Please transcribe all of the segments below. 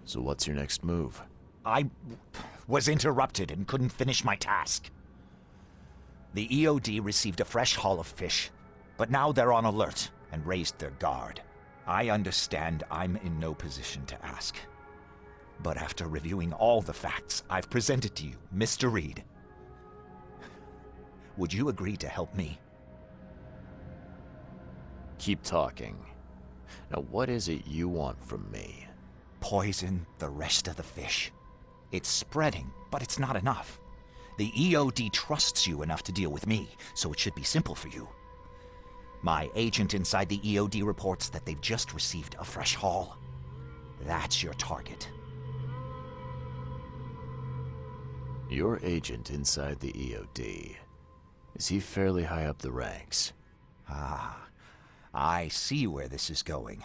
So what's your next move? I was interrupted and couldn't finish my task. The EOD received a fresh haul of fish, but now they're on alert and raised their guard. I understand I'm in no position to ask. But after reviewing all the facts I've presented to you, Mr. Reed, would you agree to help me? Keep talking. Now what is it you want from me? Poison the rest of the fish. It's spreading, but it's not enough. The EOD trusts you enough to deal with me, so it should be simple for you. My agent inside the EOD reports that they've just received a fresh haul. That's your target. Your agent inside the EOD. Is he fairly high up the ranks? Ah, I see where this is going.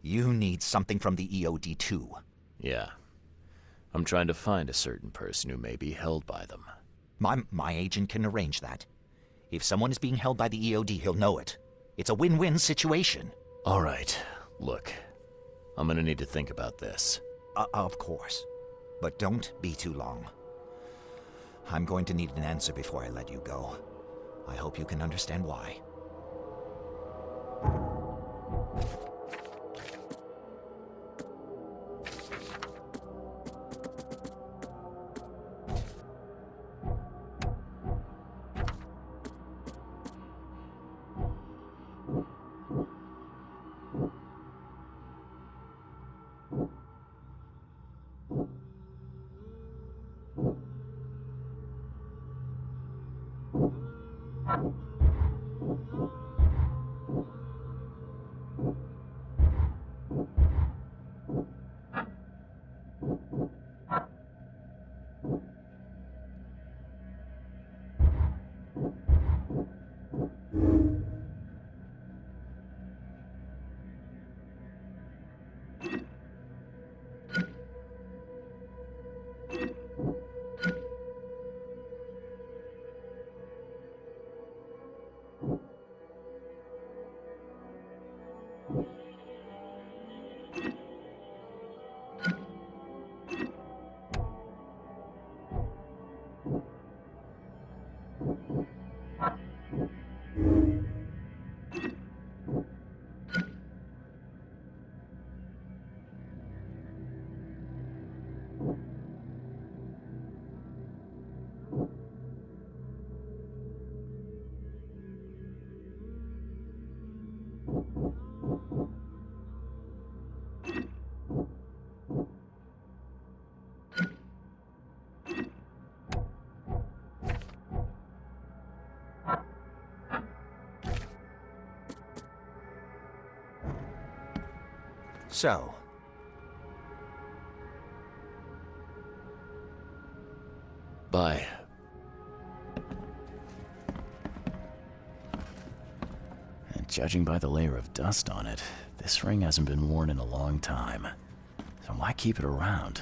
You need something from the EOD too. Yeah. I'm trying to find a certain person who may be held by them. My agent can arrange that. If someone is being held by the EOD, he'll know it. It's a win-win situation. All right. Look, I'm gonna need to think about this. Of course. But don't be too long. I'm going to need an answer before I let you go. I hope you can understand why. So, Bye. And judging by the layer of dust on it, this ring hasn't been worn in a long time. So why keep it around?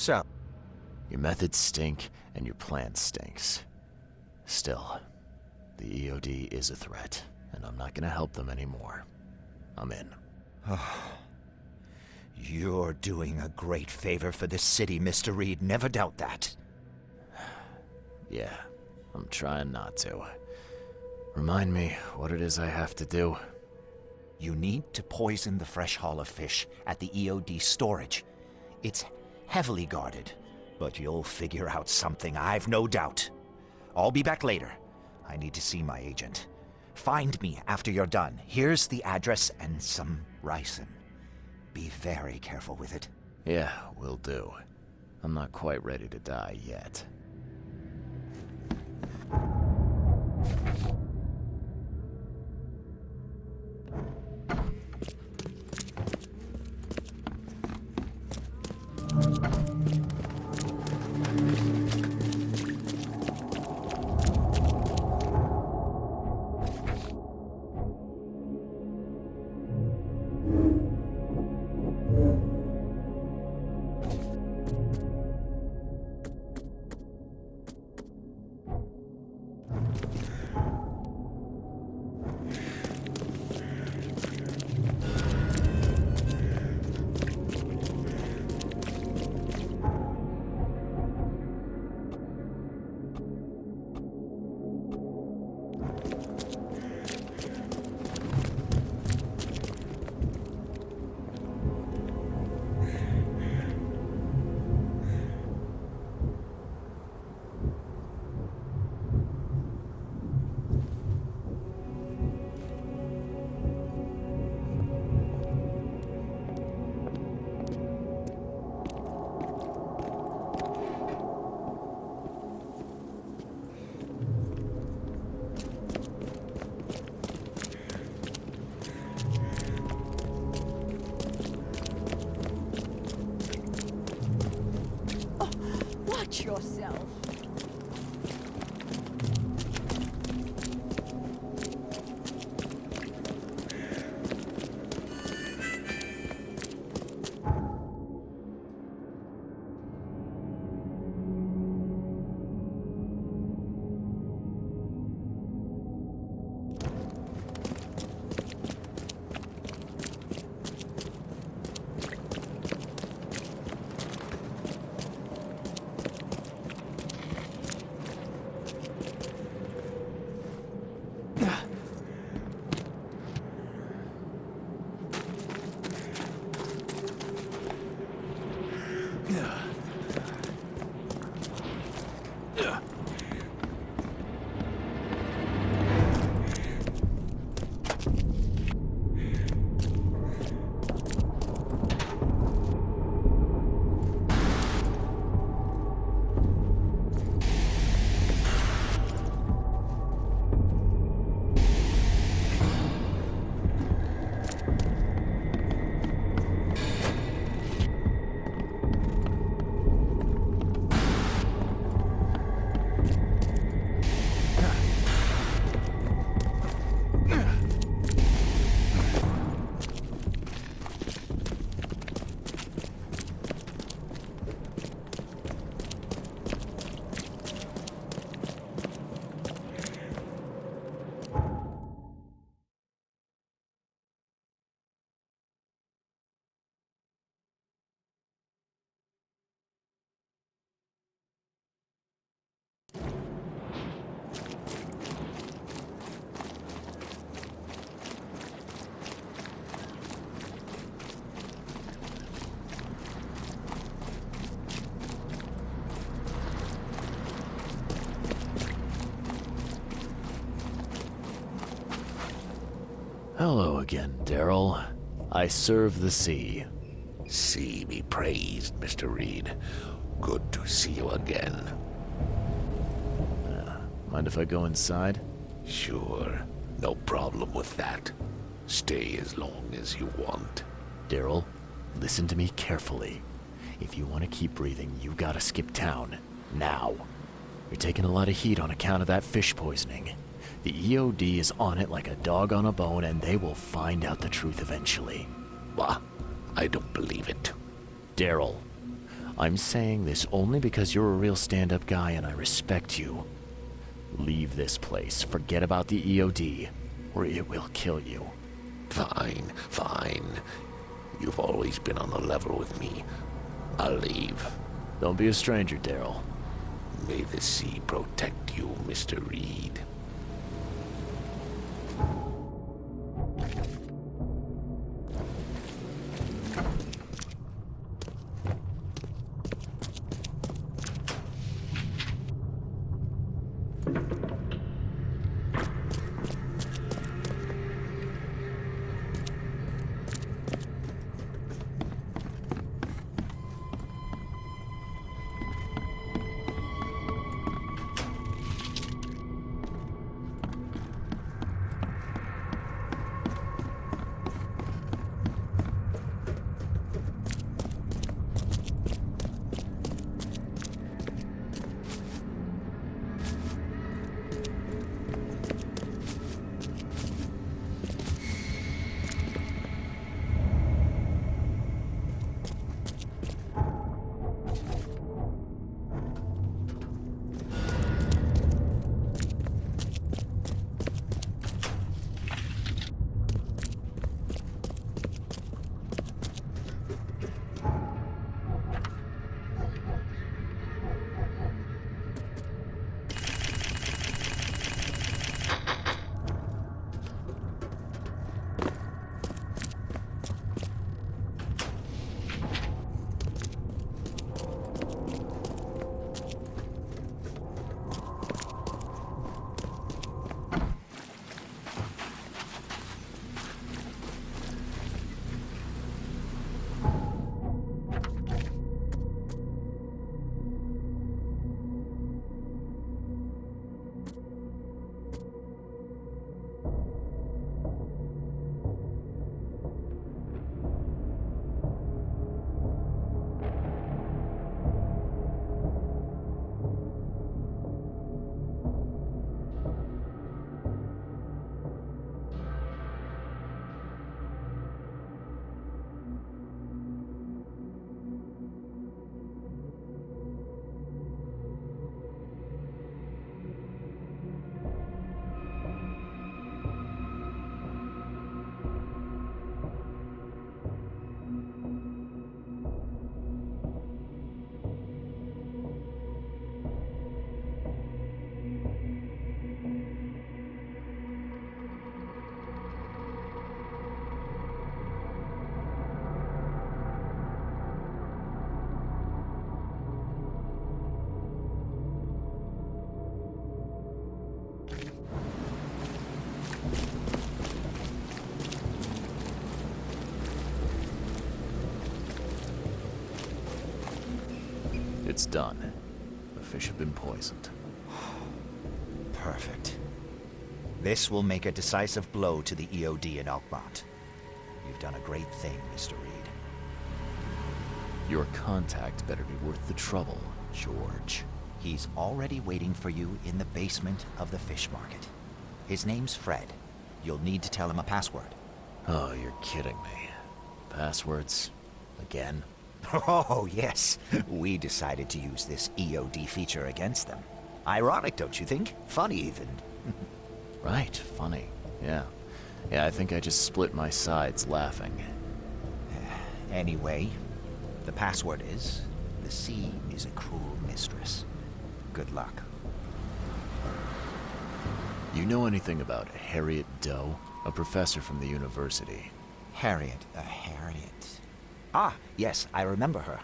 so, Your methods stink, and your plan stinks. Still, the EOD is a threat, and I'm not gonna help them anymore. I'm in. You're doing a great favor for this city, Mr. Reed. Never doubt that. Yeah, I'm trying not to. Remind me what it is I have to do. You need to poison the fresh haul of fish at the EOD storage. It's heavily guarded, but you'll figure out something, I've no doubt. I'll be back later. I need to see my agent. Find me after you're done. Here's the address and some ricin. Be very careful with it. Yeah, will do. I'm not quite ready to die yet. Watch yourself. Hello again, Daryl. I serve the sea. Sea be praised, Mr. Reed. Good to see you again. Mind if I go inside? Sure, no problem with that. Stay as long as you want. Daryl, listen to me carefully. If you want to keep breathing, you gotta skip town. Now. You're taking a lot of heat on account of that fish poisoning. The EOD is on it like a dog on a bone, and they will find out the truth eventually. Bah, I don't believe it. Daryl, I'm saying this only because you're a real stand-up guy and I respect you. Leave this place, forget about the EOD, or it will kill you. Fine, fine. You've always been on the level with me. I'll leave. Don't be a stranger, Daryl. May the sea protect you, Mr. Reed. It's done. The fish have been poisoned. Perfect. This will make a decisive blow to the EOD in Alkmaar. You've done a great thing, Mr. Reed. Your contact better be worth the trouble, George. He's already waiting for you in the basement of the fish market. His name's Fred. You'll need to tell him a password. Oh, you're kidding me. Passwords? Again? Oh, yes. We decided to use this EOD feature against them. Ironic, don't you think? Funny, even. Right, funny. Yeah. Yeah, I think I just split my sides laughing. Anyway, the password is, the sea is a cruel mistress. Good luck. You know anything about Harriet Doe? A professor from the university. Harriet. Ah, yes, I remember her.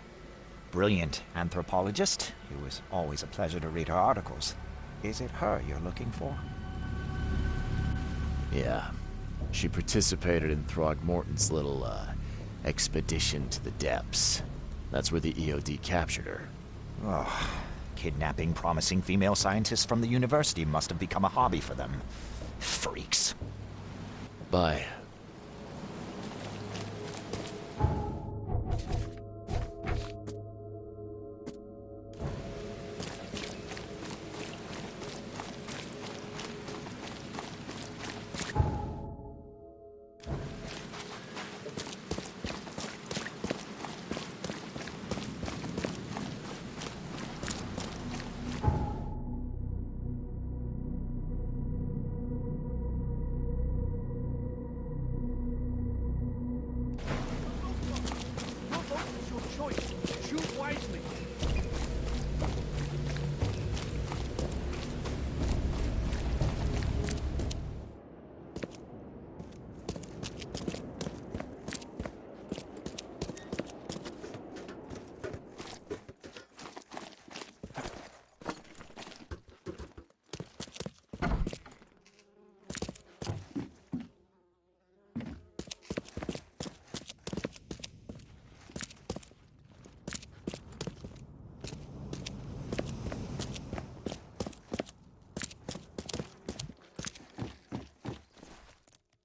Brilliant anthropologist. It was always a pleasure to read her articles. Is it her you're looking for? Yeah. She participated in Throgmorton's little, expedition to the depths. That's where the EOD captured her. Oh, kidnapping promising female scientists from the university must have become a hobby for them. Freaks. Bye.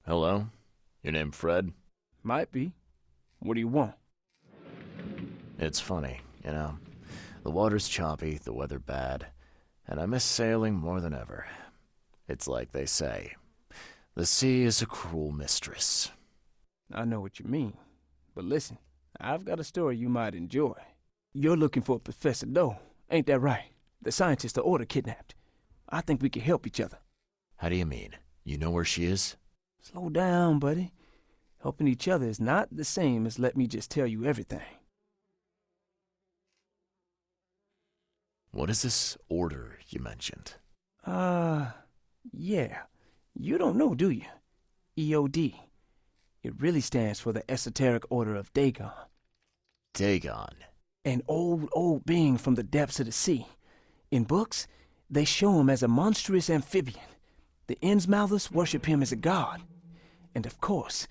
Hello? Your name Fred? Might be. What do you want? It's funny, you know. The water's choppy, the weather bad, and I miss sailing more than ever. It's like they say, the sea is a cruel mistress. I know what you mean. But listen, I've got a story you might enjoy. You're looking for Professor Doe, ain't that right? The scientist the Order kidnapped. I think we can help each other. How do you mean? You know where she is? Slow down, buddy. Helping each other is not the same as let me just tell you everything. What is this order you mentioned? Yeah. You don't know, do you? EOD. It really stands for the Esoteric Order of Dagon. Dagon. An old being from the depths of the sea. In books, they show him as a monstrous amphibian. The Innsmouthers worship him as a god. And of course,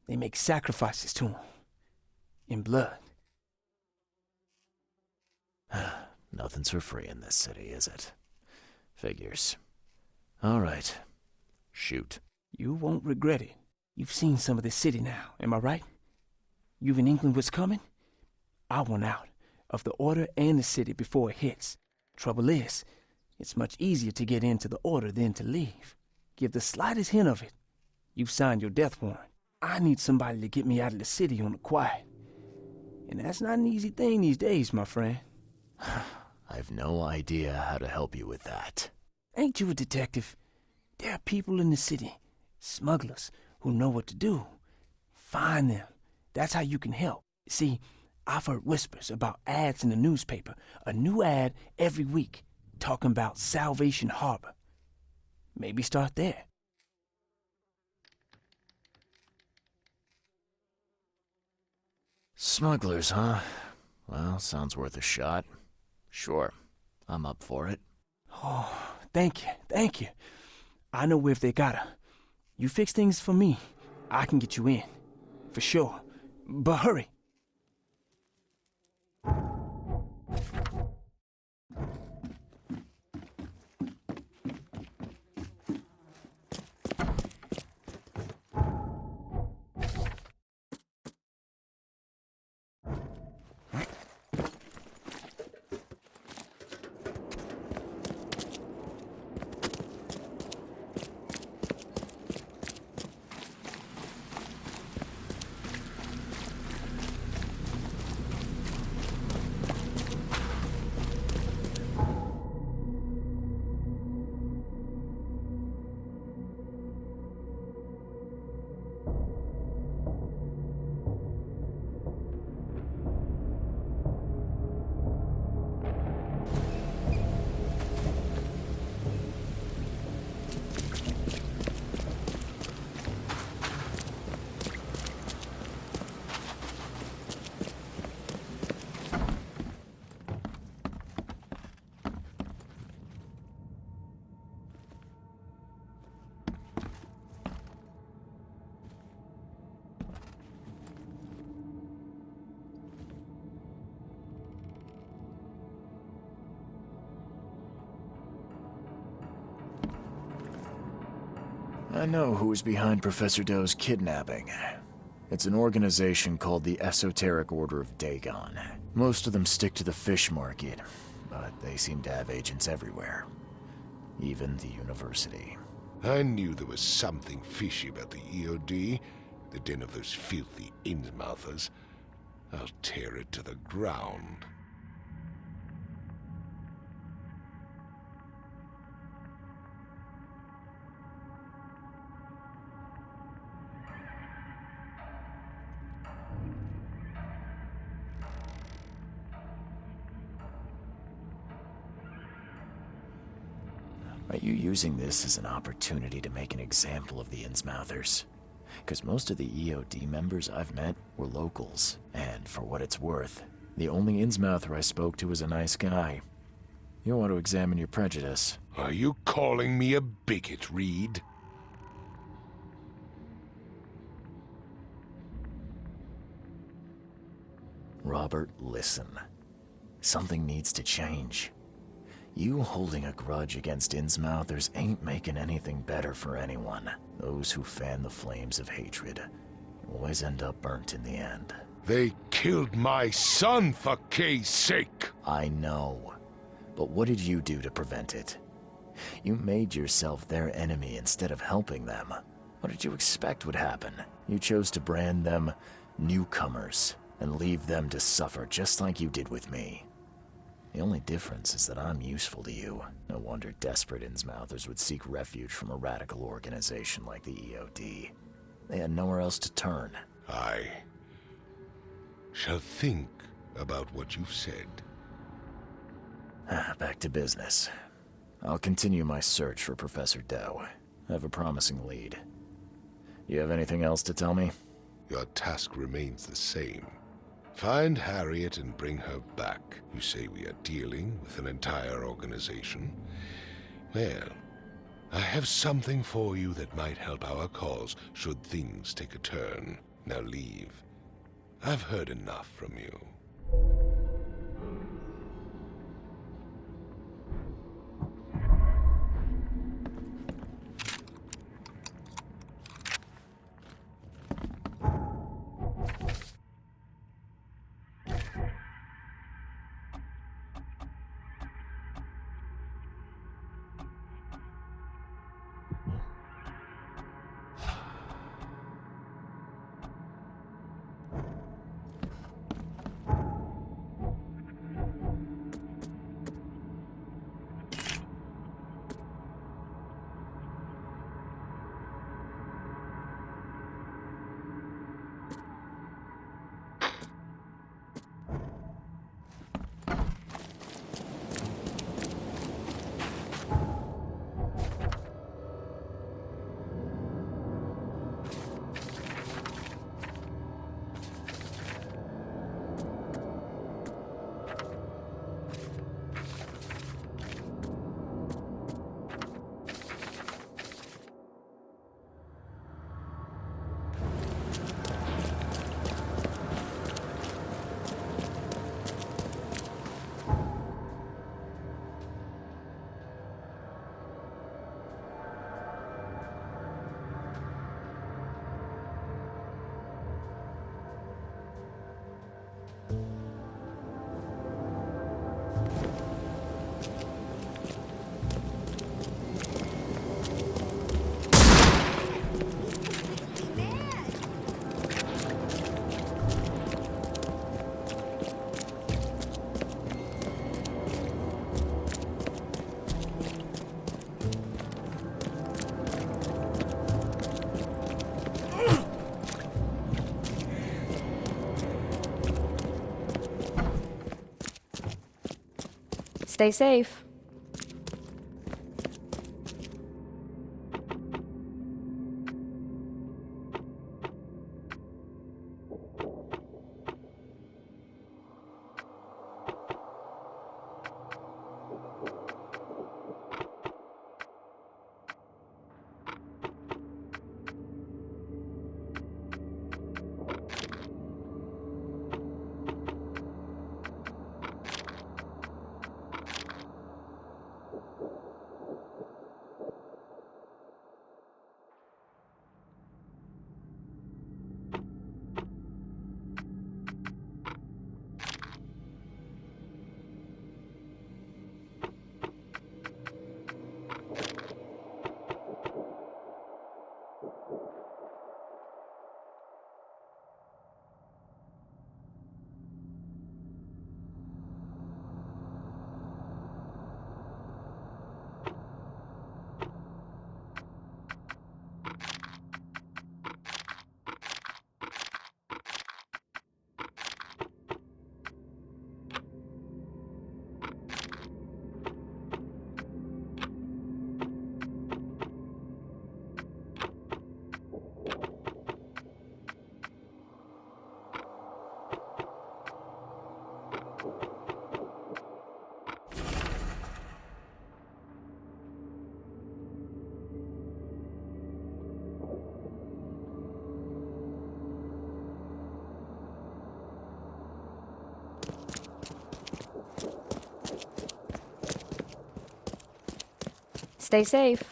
they make sacrifices to him. In blood. Nothing's for free in this city, is it? Figures. All right. Shoot. You won't regret it. You've seen some of this city now, am I right? You've in England what's coming? I want out of the Order and the city before it hits. Trouble is, it's much easier to get into the Order than to leave. Give the slightest hint of it, you've signed your death warrant. I need somebody to get me out of the city on the quiet. And that's not an easy thing these days, my friend. I've no idea how to help you with that. Ain't you a detective? There are people in the city, smugglers, who know what to do. Find them. That's how you can help. See, I've heard whispers about ads in the newspaper. A new ad every week, talking about Salvation Harbor. Maybe start there. Smugglers, huh? Well, sounds worth a shot. Sure, I'm up for it. Oh, thank you. I know where they got her. You fix things for me, I can get you in. For sure. But hurry. I know who's behind Professor Doe's kidnapping. It's an organization called the Esoteric Order of Dagon. Most of them stick to the fish market, but they seem to have agents everywhere. Even the university. I knew there was something fishy about the EOD, the den of those filthy Innsmouthers. I'll tear it to the ground. Are you using this as an opportunity to make an example of the Innsmouthers? Because most of the EOD members I've met were locals, and for what it's worth, the only Innsmouther I spoke to was a nice guy. You'll want to examine your prejudice. Are you calling me a bigot, Reed? Robert, listen. Something needs to change. You holding a grudge against Innsmouthers ain't making anything better for anyone. Those who fan the flames of hatred always end up burnt in the end. They killed my son for Kay's sake! I know. But what did you do to prevent it? You made yourself their enemy instead of helping them. What did you expect would happen? You chose to brand them newcomers and leave them to suffer just like you did with me. The only difference is that I'm useful to you. No wonder desperate Innsmouthers would seek refuge from a radical organization like the EOD. They had nowhere else to turn. I shall think about what you've said. Back to business. I'll continue my search for Professor Doe. I have a promising lead. You have anything else to tell me? Your task remains the same. Find Harriet and bring her back. You say we are dealing with an entire organization? Well, I have something for you that might help our cause should things take a turn. Now leave. I've heard enough from you. Stay safe. Stay safe.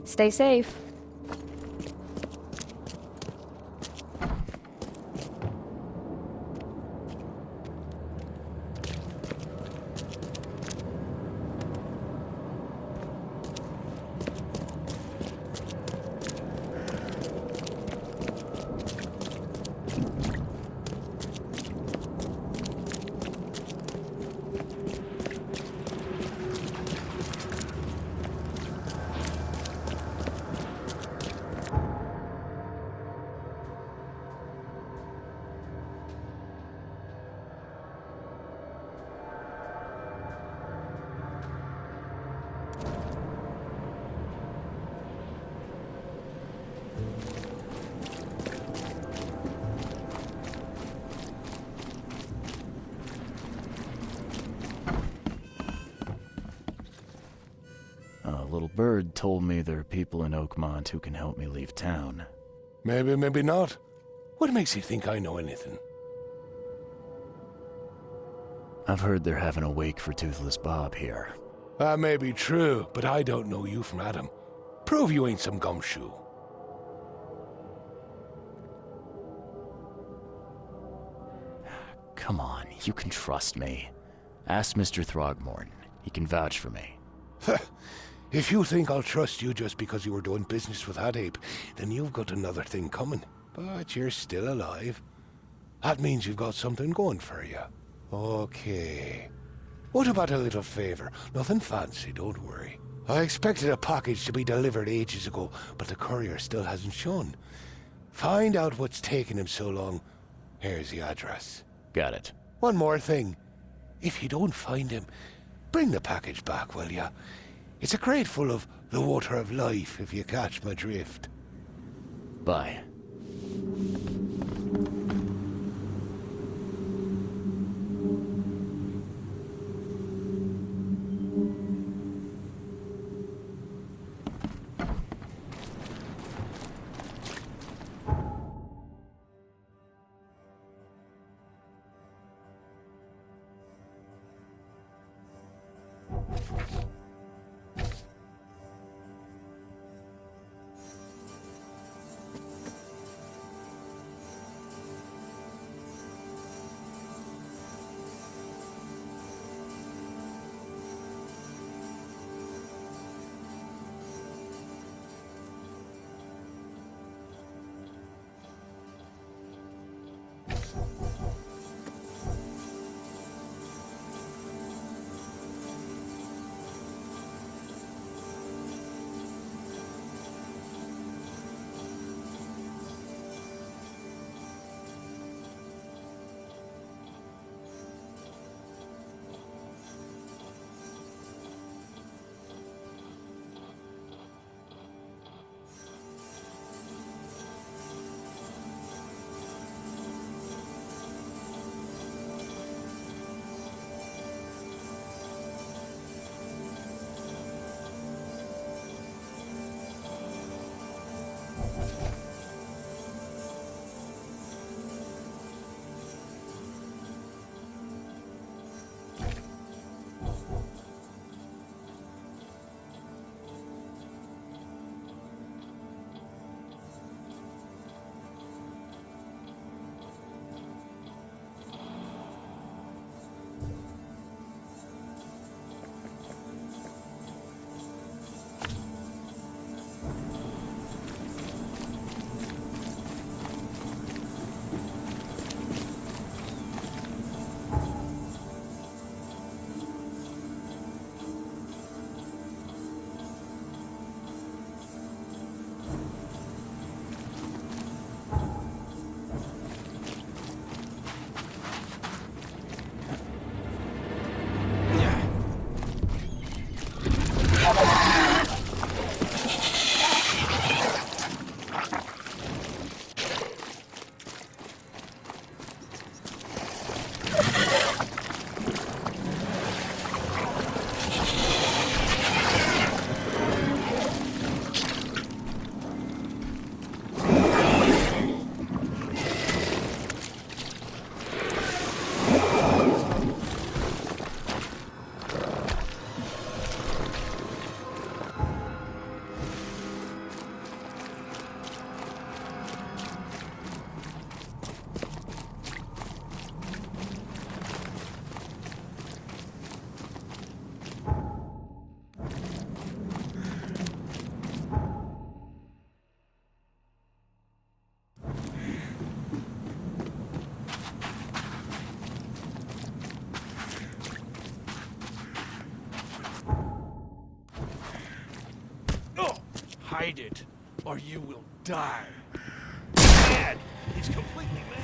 Stay safe. A little bird told me there are people in Oakmont who can help me leave town. Maybe, maybe not. What makes you think I know anything? I've heard they're having a wake for Toothless Bob here. That may be true, but I don't know you from Adam. Prove you ain't some gumshoe. Come on, you can trust me. Ask Mr. Throgmorton. He can vouch for me. If you think I'll trust you just because you were doing business with that ape, then you've got another thing coming. But you're still alive. That means you've got something going for you. Okay. What about a little favor? Nothing fancy, don't worry. I expected a package to be delivered ages ago, but the courier still hasn't shown. Find out what's taking him so long. Here's the address. Got it. One more thing. If you don't find him, bring the package back, will ya? It's a crate full of the water of life, if you catch my drift. Bye. Hide it, or you will die. Mad! He's completely mad.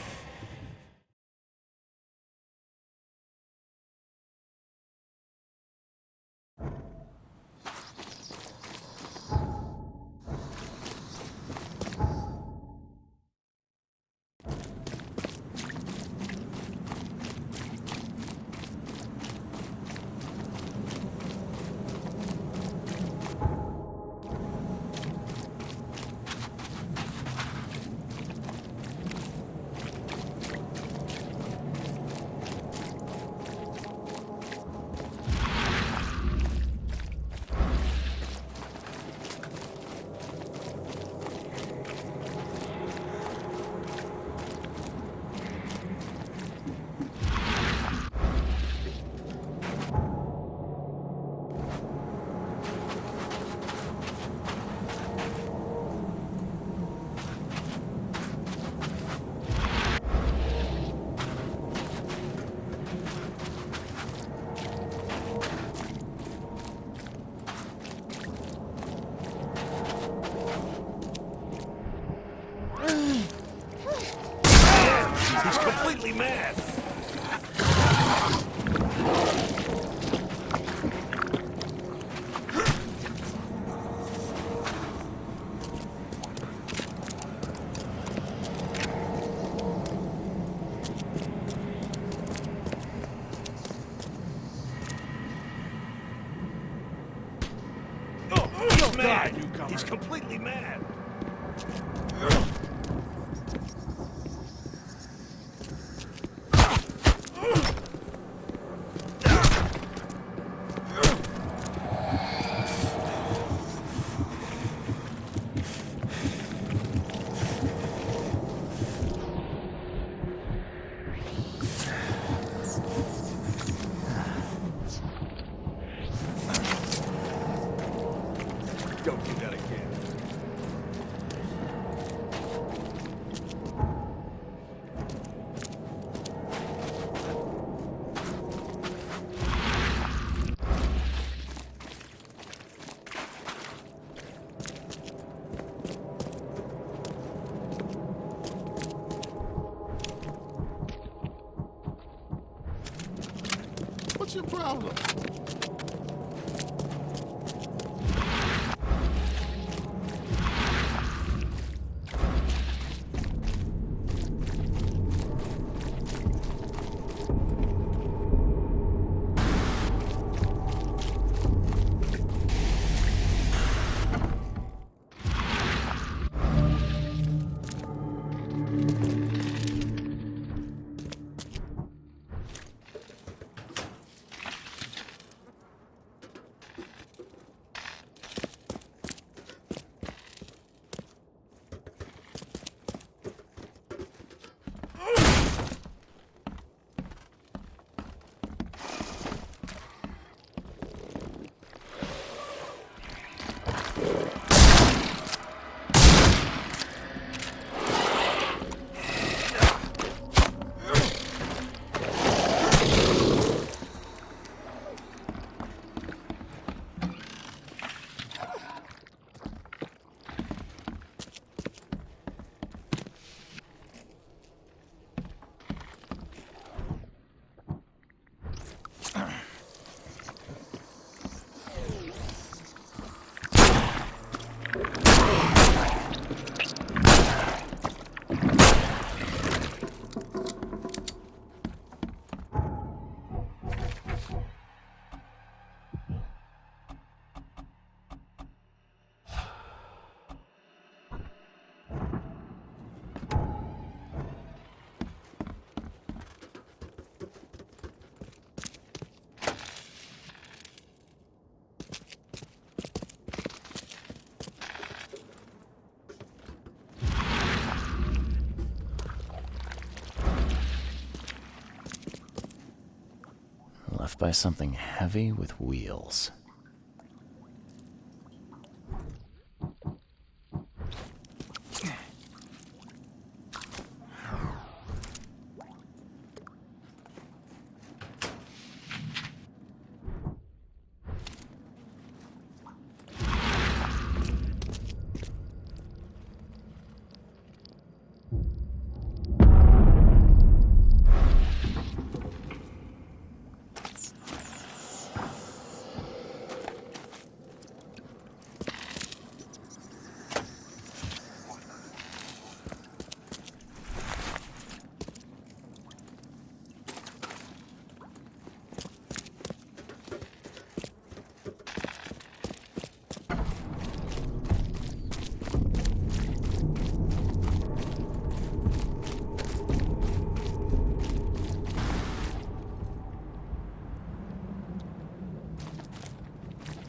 He's completely mad. He's mad. He's completely mad. Don't do that again. What's your problem? Left by something heavy with wheels.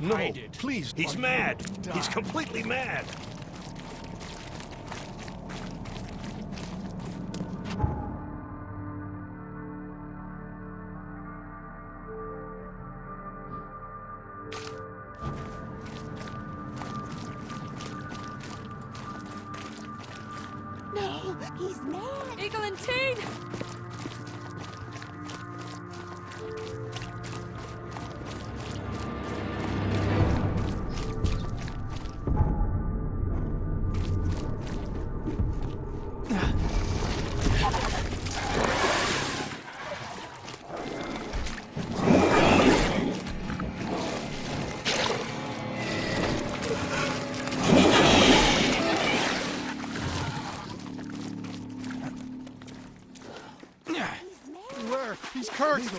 No, please. He's mad. He's completely mad. No, he's mad. Eglantine! Where? He's cursed.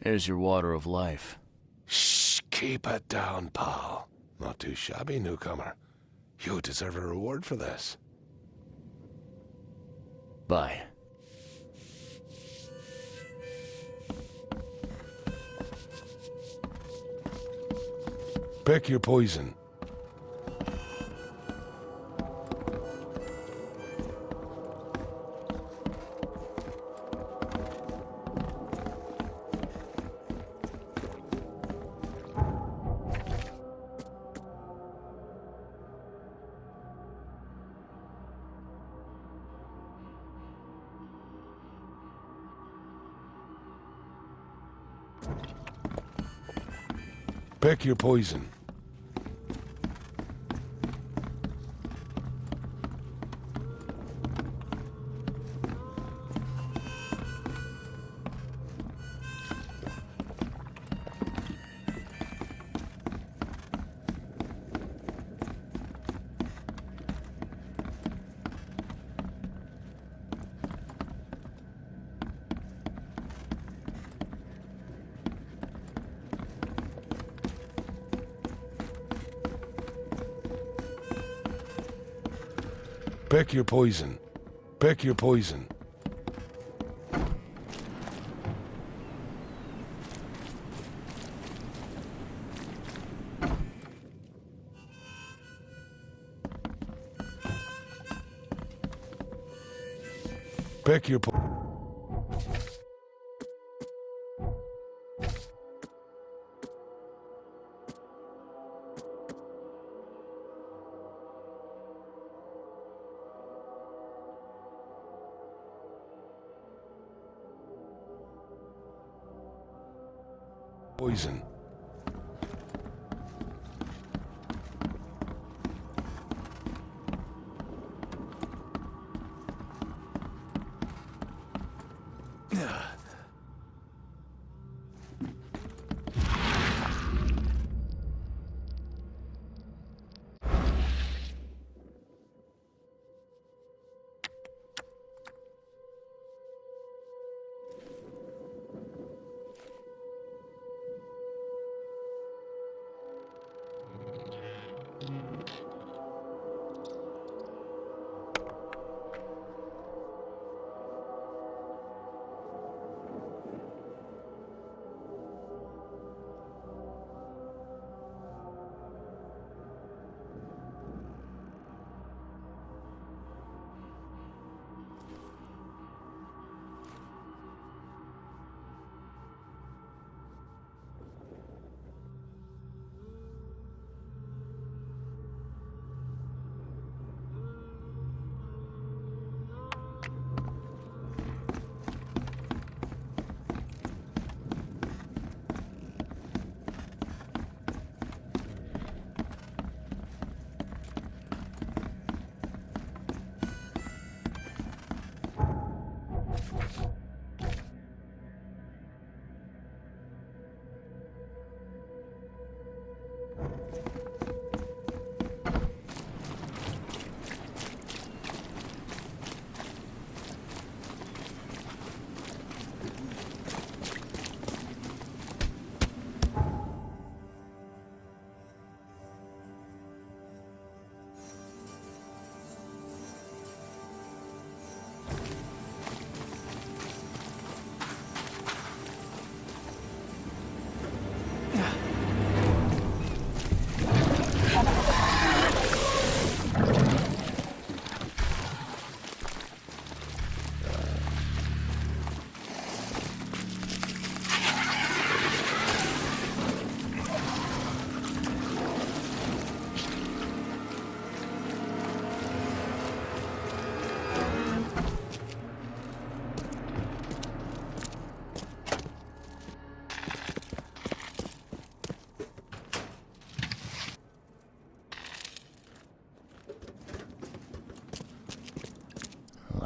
Here's your water of life. Shh, keep it down, pal. Not too shabby, newcomer. You deserve a reward for this. Bye. Pick your poison. Pick your poison. Pick your poison. Pick your poison. Pick your poison.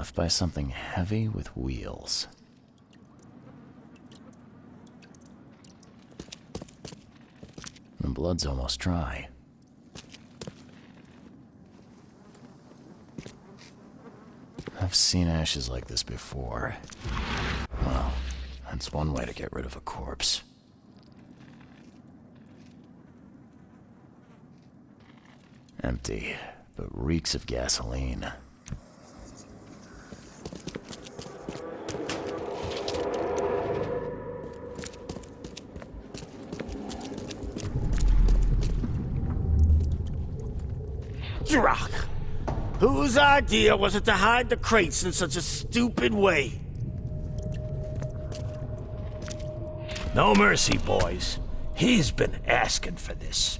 left by something heavy with wheels. The blood's almost dry. I've seen ashes like this before. Well, that's one way to get rid of a corpse. Empty, but reeks of gasoline. Rock! Whose idea was it to hide the crates in such a stupid way? No mercy, boys. He's been asking for this.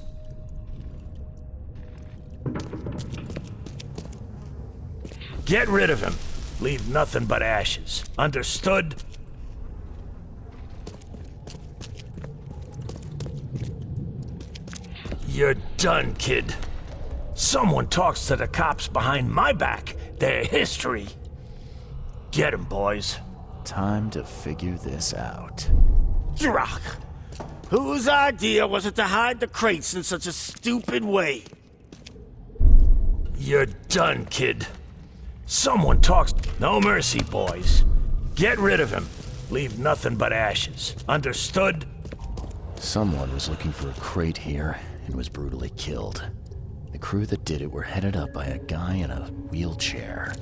Get rid of him. Leave nothing but ashes. Understood? You're done, kid. Someone talks to the cops behind my back. Their history. Get him, boys. Time to figure this out. Rock! Whose idea was it to hide the crates in such a stupid way? You're done, kid. Someone talks... No mercy, boys. Get rid of him. Leave nothing but ashes. Understood? Someone was looking for a crate here and was brutally killed. The crew that did it were headed up by a guy in a wheelchair.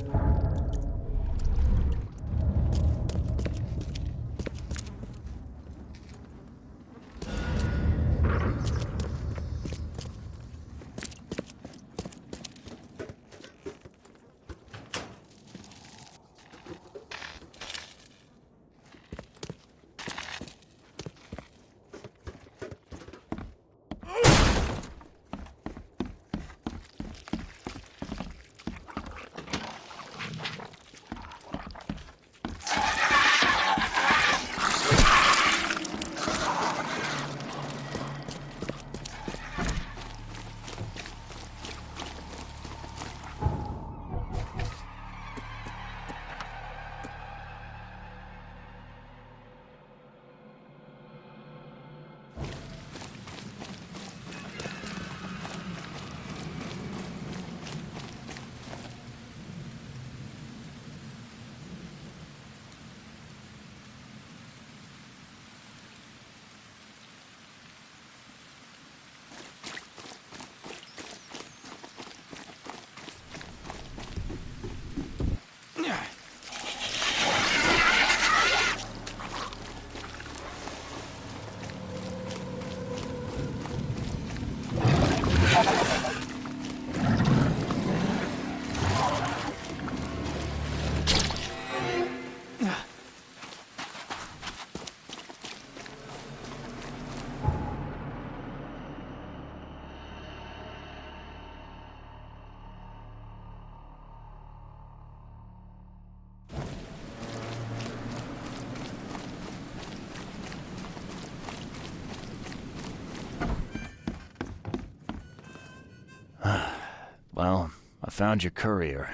Well, I found your courier.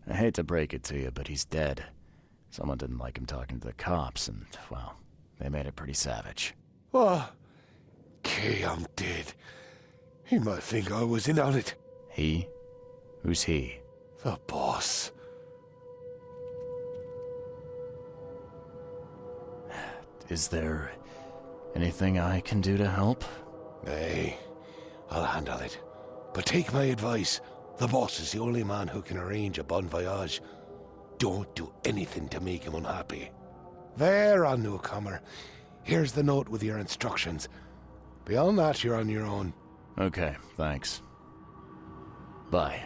I hate to break it to you, but he's dead. Someone didn't like him talking to the cops, and, well, they made it pretty savage. What? Okay, I'm dead. He might think I was in on it. He? Who's he? The boss. Is there anything I can do to help? Nay, I'll handle it. But take my advice. The boss is the only man who can arrange a bon voyage. Don't do anything to make him unhappy. There, on newcomer. Here's the note with your instructions. Beyond that, you're on your own. Okay, thanks. Bye.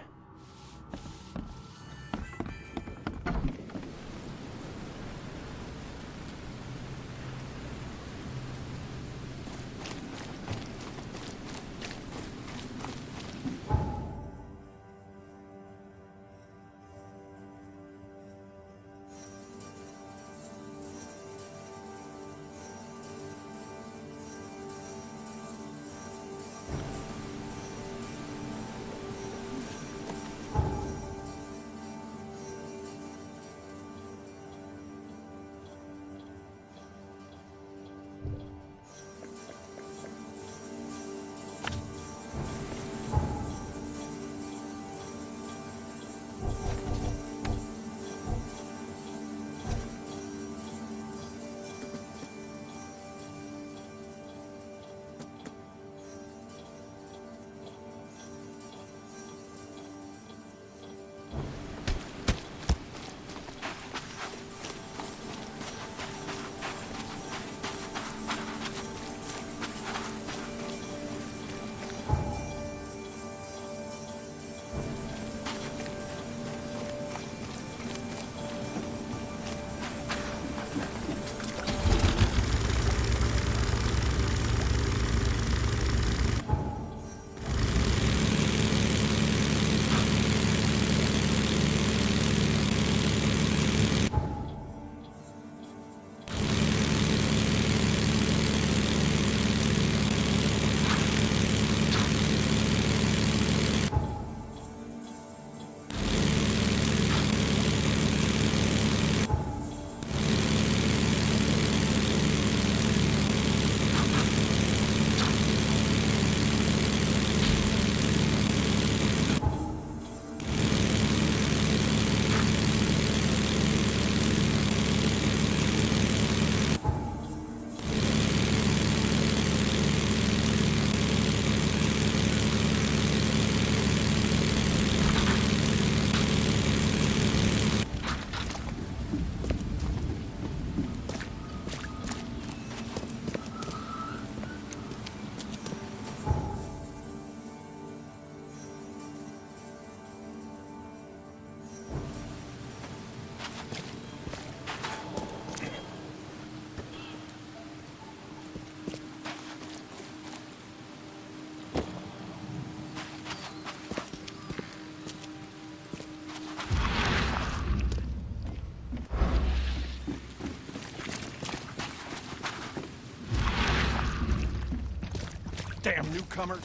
Damn newcomers!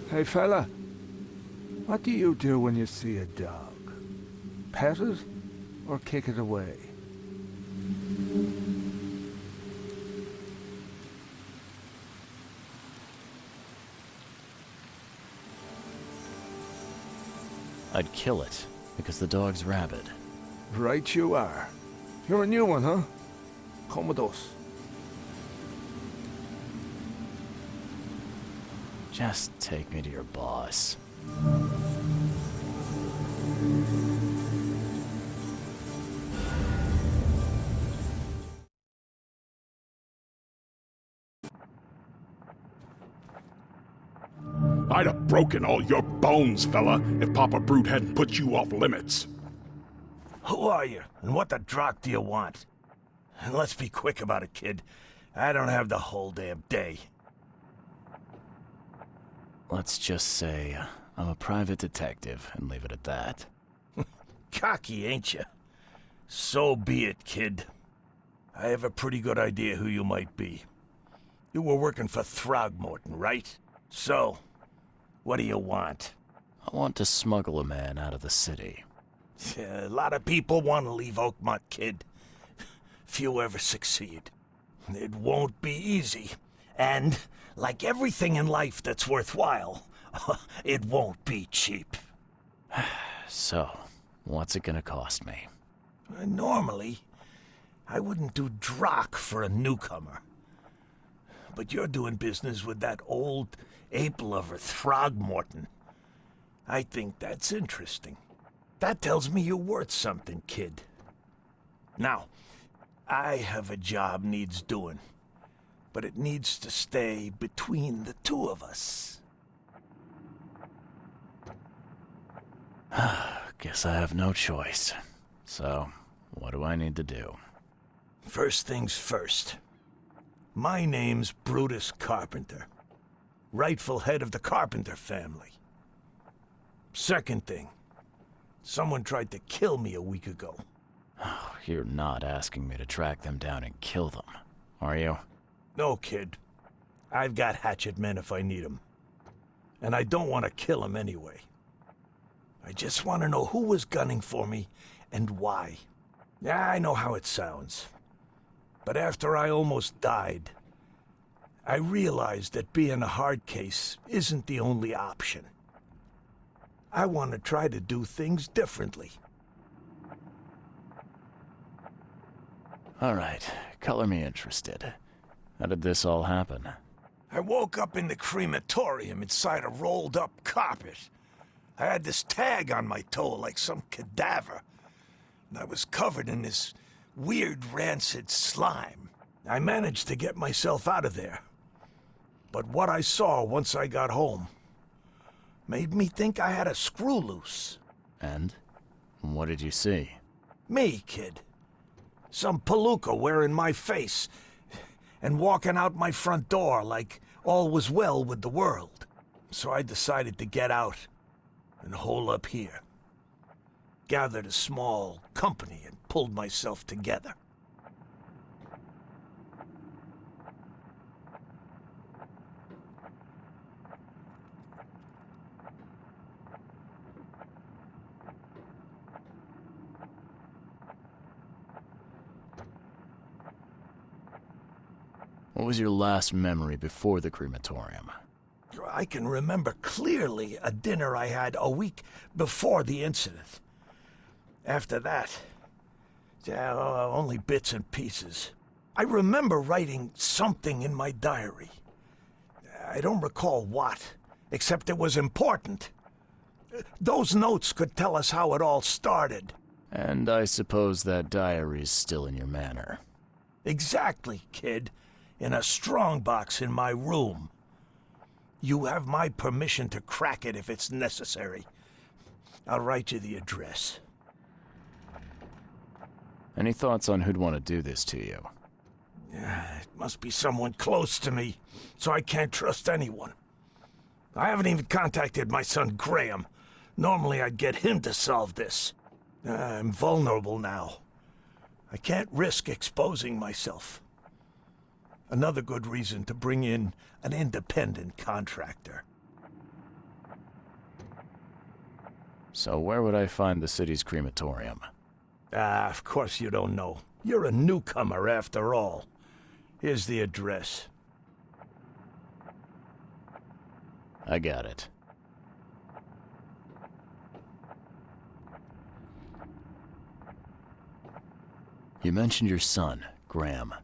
Hey, fella. What do you do when you see a dog? Pet it or kick it away? I'd kill it, because the dog's rabid. Right you are. You're a new one, huh? Come with us. Just take me to your boss. I'd have broken all your bones, fella, if Papa Brute hadn't put you off limits. Who are you, and what the drock do you want? And let's be quick about it, kid. I don't have the whole damn day. Let's just say I'm a private detective and leave it at that. Cocky, ain't you? So be it, kid. I have a pretty good idea who you might be. You were working for Throgmorton, right? So, what do you want? I want to smuggle a man out of the city. A lot of people want to leave Oakmont, kid. Few ever succeed. It won't be easy. And, like everything in life that's worthwhile, it won't be cheap. So, what's it gonna cost me? Normally, I wouldn't do drock for a newcomer. But you're doing business with that old ape-lover Throgmorton. I think that's interesting. That tells me you're worth something, kid. Now, I have a job needs doing, but it needs to stay between the two of us. Guess I have no choice. So, what do I need to do? First things first. My name's Brutus Carpenter, rightful head of the Carpenter family. Second thing, someone tried to kill me a week ago. You're not asking me to track them down and kill them, are you? No, kid. I've got hatchet men if I need them. And I don't want to kill them anyway. I just want to know who was gunning for me and why. Yeah, I know how it sounds. But after I almost died, I realized that being a hard case isn't the only option. I want to try to do things differently. All right, color me interested. How did this all happen? I woke up in the crematorium inside a rolled-up carpet. I had this tag on my toe like some cadaver, and I was covered in this weird rancid slime. I managed to get myself out of there. But what I saw once I got home made me think I had a screw loose. And? What did you see? Me, kid. Some palooka wearing my face and walking out my front door like all was well with the world. So I decided to get out and hole up here. Gathered a small company and pulled myself together. What was your last memory before the crematorium? I can remember clearly a dinner I had a week before the incident. After that, only bits and pieces. I remember writing something in my diary. I don't recall what, except it was important. Those notes could tell us how it all started. And I suppose that diary's still in your manor. Exactly, kid. In a strongbox in my room. You have my permission to crack it if it's necessary. I'll write you the address. Any thoughts on who'd want to do this to you? It must be someone close to me, so I can't trust anyone. I haven't even contacted my son Graham. Normally I'd get him to solve this. I'm vulnerable now. I can't risk exposing myself. Another good reason to bring in an independent contractor. So where would I find the city's crematorium? Ah, of course you don't know. You're a newcomer after all. Here's the address. I got it. You mentioned your son, Graham.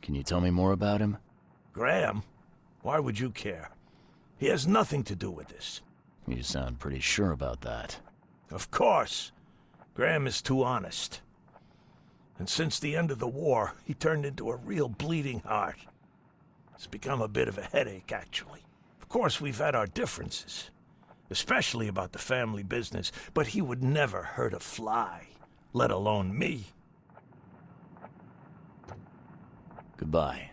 Can you tell me more about him? Graham? Why would you care? He has nothing to do with this. You sound pretty sure about that. Of course. Graham is too honest. And since the end of the war, he turned into a real bleeding heart. It's become a bit of a headache, actually. Of course, we've had our differences, especially about the family business, but he would never hurt a fly, let alone me. Goodbye.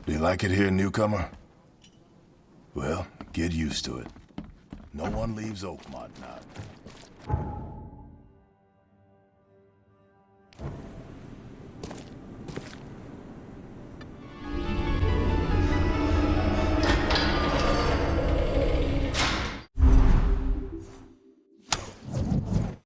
Do you like it here, newcomer? Well, get used to it. No one leaves Oakmont now.